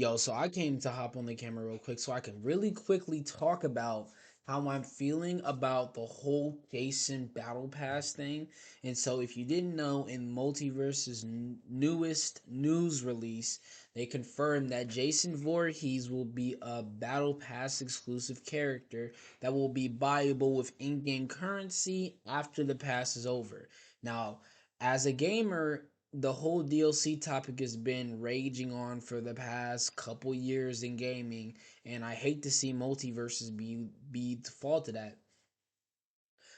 Yo, so I came to hop on the camera real quick so I can really quickly talk about how I'm feeling about the whole Jason Battle Pass thing. And so, if you didn't know, in Multiverse's newest news release, they confirmed that Jason Voorhees will be a Battle Pass exclusive character that will be buyable with in game currency after the pass is over. Now, as a gamer, the whole DLC topic has been raging on for the past couple years in gaming, and I hate to see Multiverses be the fault of that.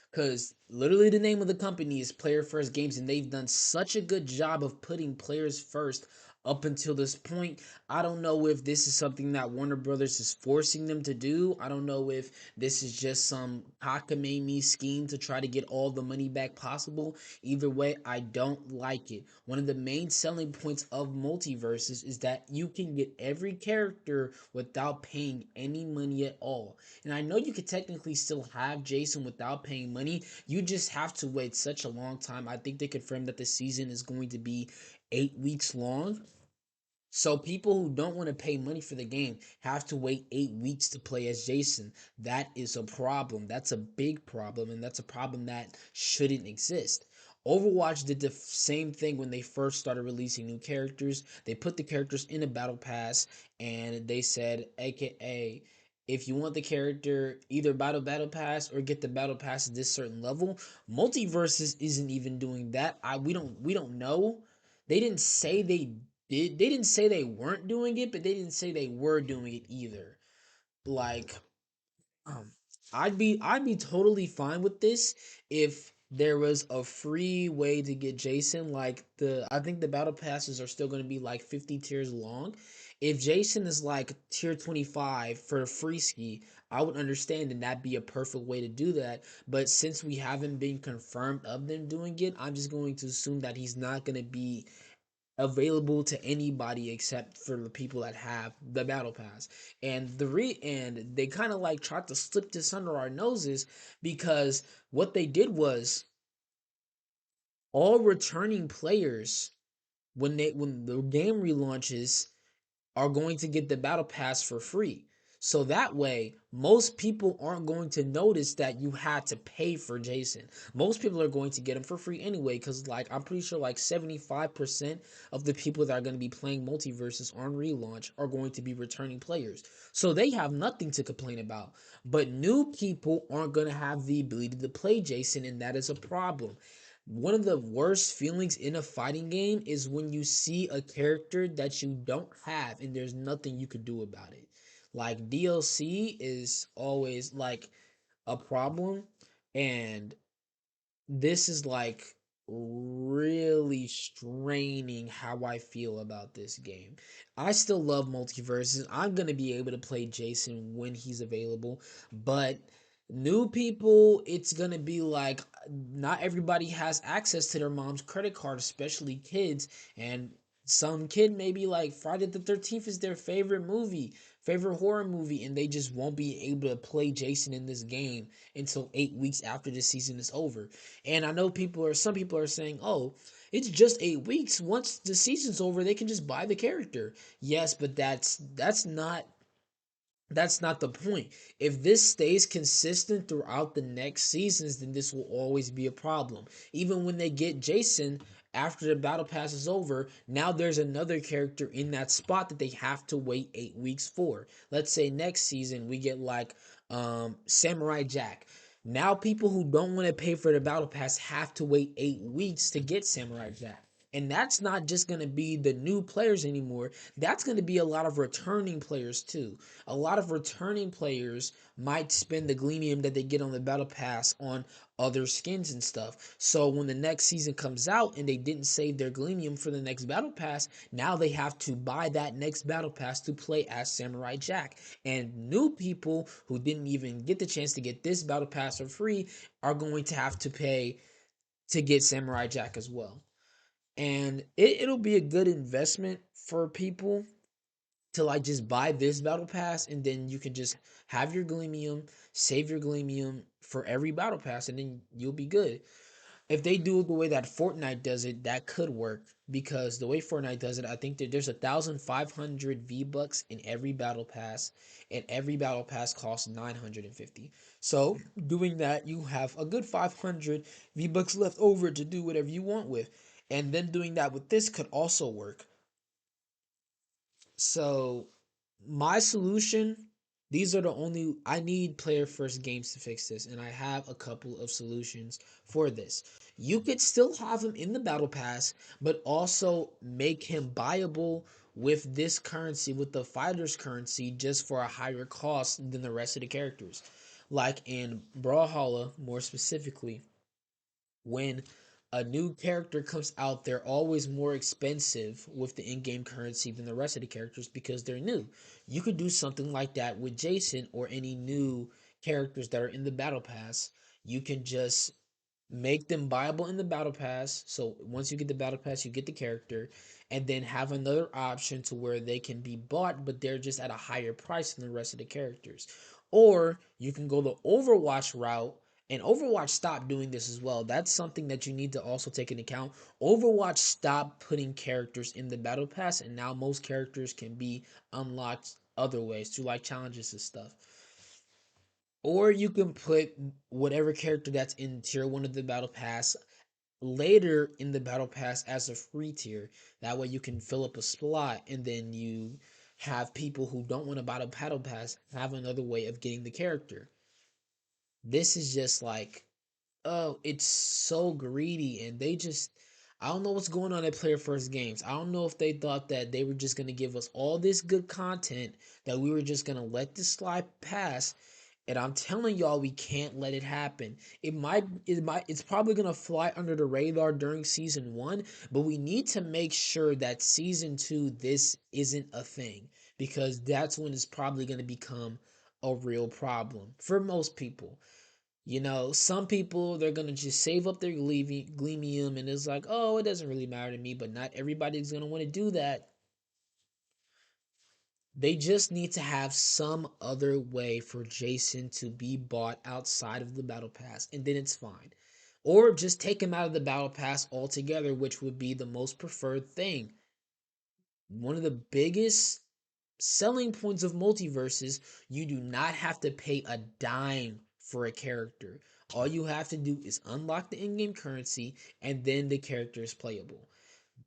Because literally the name of the company is Player First Games, and they've done such a good job of putting players first up until this point. I don't know if this is something that Warner Brothers is forcing them to do. I don't know if this is just some cockamamie scheme to try to get all the money back possible. Either way, I don't like it. One of the main selling points of Multiverses is that you can get every character without paying any money at all. And I know you could technically still have Jason without paying money. You just have to wait such a long time. I think they confirmed that the season is going to be 8 weeks long. So people who don't want to pay money for the game have to wait 8 weeks to play as Jason. That is a problem. That's a big problem, and that's a problem that shouldn't exist. Overwatch did the same thing when they first started releasing new characters. They put the characters in a battle pass, and they said, AKA, if you want the character, either battle pass or get the battle pass at this certain level. Multiverses isn't even doing that. We don't know. They didn't say they didn't say they weren't doing it, but they didn't say they were doing it either. Like, um, I'd be totally fine with this if there was a free way to get Jason. Like I think the battle passes are still going to be like 50 tiers long. If Jason is like tier 25 for a free ski, I would understand and that'd be a perfect way to do that. But since we haven't been confirmed of them doing it, I'm just going to assume that he's not going to be available to anybody except for the people that have the battle pass. And they kind of like tried to slip this under our noses because what they did was all returning players when the game relaunches are going to get the battle pass for free. So that way, most people aren't going to notice that you had to pay for Jason. Most people are going to get him for free anyway, because like I'm pretty sure like 75% of the people that are going to be playing multiverses on relaunch are going to be returning players. So they have nothing to complain about. But new people aren't going to have the ability to play Jason, and that is a problem. One of the worst feelings in a fighting game is when you see a character that you don't have and there's nothing you could do about it. Like DLC is always like a problem, and this is like really straining how I feel about this game. I still love multiverses. I'm going to be able to play Jason when he's available, but new people, it's going to be like not everybody has access to their mom's credit card, especially kids, and some kid maybe like Friday the 13th is their favorite horror movie, and they just won't be able to play Jason in this game until 8 weeks after the season is over. And I know some people are saying, oh, it's just 8 weeks. Once the season's over, they can just buy the character. Yes, but that's not the point. If this stays consistent throughout the next seasons, then this will always be a problem. Even when they get Jason after the battle pass is over, now there's another character in that spot that they have to wait 8 weeks for. Let's say next season we get like Samurai Jack. Now people who don't want to pay for the battle pass have to wait 8 weeks to get Samurai Jack. And that's not just going to be the new players anymore. That's going to be a lot of returning players too. A lot of returning players might spend the Gleamium that they get on the Battle Pass on other skins and stuff. So when the next season comes out and they didn't save their Gleamium for the next Battle Pass, now they have to buy that next Battle Pass to play as Samurai Jack. And new people who didn't even get the chance to get this Battle Pass for free are going to have to pay to get Samurai Jack as well. And it'll be a good investment for people to like just buy this battle pass, and then you can just have your Gleamium, save your Gleamium for every battle pass, and then you'll be good. If they do it the way that Fortnite does it, that could work because the way Fortnite does it, I think that there's 1,500 V Bucks in every battle pass, and every battle pass costs 950. So doing that, you have a good 500 V Bucks left over to do whatever you want with, and then doing that with this could also work. So my solution, these are the only I need player first games to fix this, and I have a couple of solutions for this. You could still have him in the battle pass, but also make him buyable with this currency, with the fighter's currency, just for a higher cost than the rest of the characters. Like in Brawlhalla, more specifically, when a new character comes out, they're always more expensive with the in-game currency than the rest of the characters because they're new. You could do something like that with Jason or any new characters that are in the battle pass. You can just make them viable in the battle pass. So once you get the battle pass, you get the character, and then have another option to where they can be bought, but they're just at a higher price than the rest of the characters. Or you can go the Overwatch route, and Overwatch stopped doing this as well. That's something that you need to also take into account. Overwatch stopped putting characters in the battle pass, and now most characters can be unlocked other ways through like challenges and stuff. Or you can put whatever character that's in tier one of the battle pass later in the battle pass as a free tier. That way you can fill up a slot, and then you have people who don't want to buy the battle pass have another way of getting the character. This is just like, oh, it's so greedy, and they just, I don't know what's going on at Player First Games. I don't know if they thought that they were just gonna give us all this good content that we were just gonna let this slide pass. And I'm telling y'all, we can't let it happen. It's probably gonna fly under the radar during season one, but we need to make sure that season two, this isn't a thing, because that's when it's probably gonna become a real problem for most people. Some people, they're gonna just save up their gleamium, and it's like, oh, it doesn't really matter to me. But not everybody's gonna want to do that. They just need to have some other way for Jason to be bought outside of the battle pass, and then it's fine. Or just take him out of the battle pass altogether, which would be the most preferred thing. One of the biggest selling points of Multiverses, you do not have to pay a dime for a character. All you have to do is unlock the in-game currency, and then the character is playable.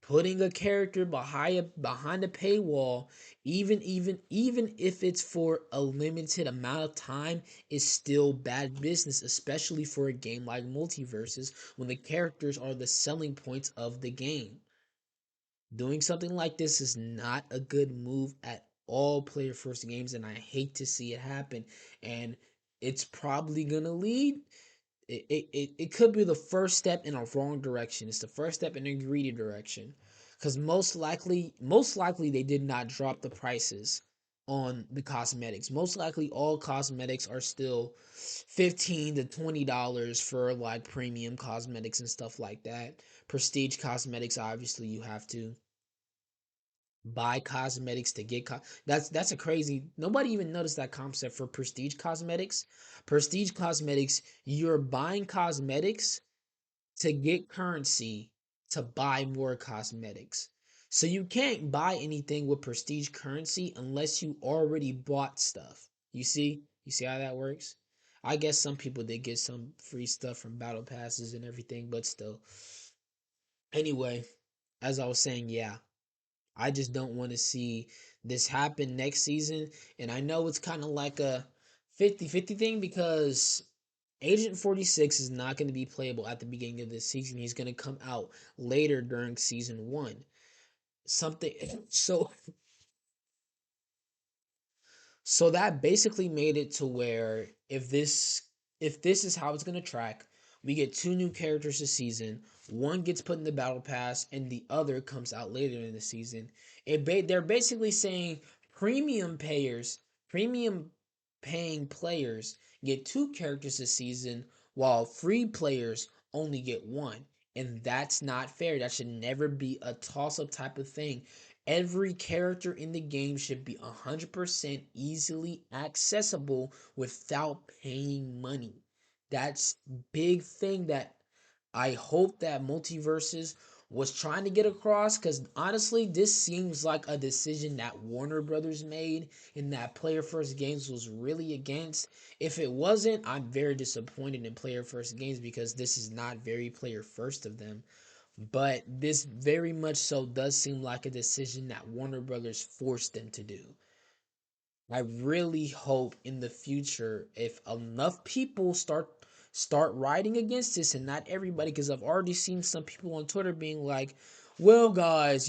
Putting a character behind a paywall, even if it's for a limited amount of time, is still bad business, especially for a game like Multiverses when the characters are the selling points of the game. Doing something like this is not a good move at all, player first games, and I hate to see it happen. And it's probably gonna lead, it could be the first step in a wrong direction. It's the first step in a greedy direction. Because most likely they did not drop the prices on the cosmetics. Most likely all cosmetics are still $15 to $20 for like premium cosmetics and stuff like that. Prestige cosmetics, obviously you have to buy cosmetics to get that's a crazy, nobody even noticed that concept for prestige cosmetics. Prestige cosmetics, you're buying cosmetics to get currency to buy more cosmetics. So you can't buy anything with prestige currency unless you already bought stuff. You see how that works. I guess some people did get some free stuff from battle passes and everything, but still. Anyway, as I was saying, yeah, I just don't want to see this happen next season. And I know it's kind of like a 50-50 thing because Agent 46 is not going to be playable at the beginning of this season. He's going to come out later during season one. Something so that basically made it to where if this is how it's gonna track, we get two new characters this season. One gets put in the battle pass, and the other comes out later in the season. They're basically saying premium paying players get two characters this season, while free players only get one. And that's not fair. That should never be a toss up type of thing. Every character in the game should be 100% easily accessible without paying money. That's big thing that I hope that Multiverses was trying to get across, because honestly, this seems like a decision that Warner Brothers made and that Player First Games was really against. If it wasn't, I'm very disappointed in Player First Games because this is not very player first of them. But this very much so does seem like a decision that Warner Brothers forced them to do. I really hope in the future, if enough people start writing against this, and not everybody, because I've already seen some people on Twitter being like, "Well, guys,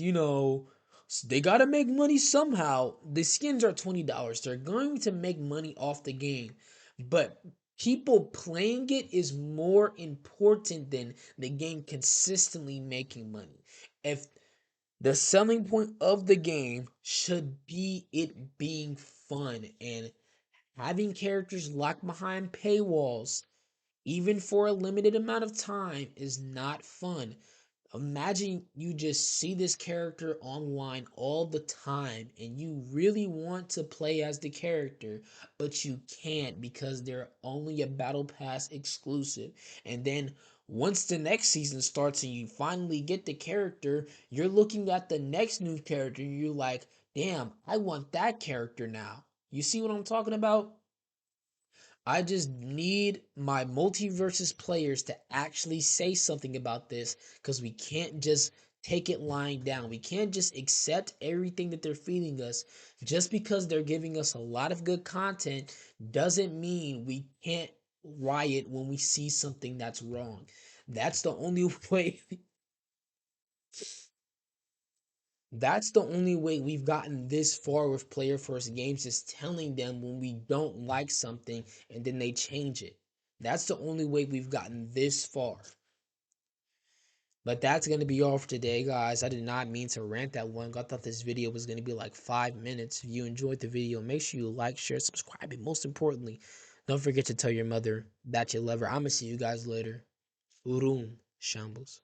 they gotta make money somehow. The skins are $20. They're going to make money off the game, but people playing it is more important than the game consistently making money. If the selling point of the game should be it being fun, and having characters locked behind paywalls, even for a limited amount of time, is not fun. Imagine you just see this character online all the time and you really want to play as the character, but you can't because they're only a Battle Pass exclusive. And then once the next season starts and you finally get the character, you're looking at the next new character and you're like, damn, I want that character now. You see what I'm talking about? I just need my multiverses players to actually say something about this, because we can't just take it lying down. We can't just accept everything that they're feeding us. Just because they're giving us a lot of good content doesn't mean we can't riot when we see something that's wrong. That's the only way That's the only way we've gotten this far with player first games, is telling them when we don't like something and then they change it. That's the only way we've gotten this far. But that's going to be all for today, guys. I did not mean to rant that long. I thought this video was going to be like 5 minutes. If you enjoyed the video, make sure you like, share, subscribe, and most importantly, don't forget to tell your mother that you love her. I'm going to see you guys later. Urum Shambles.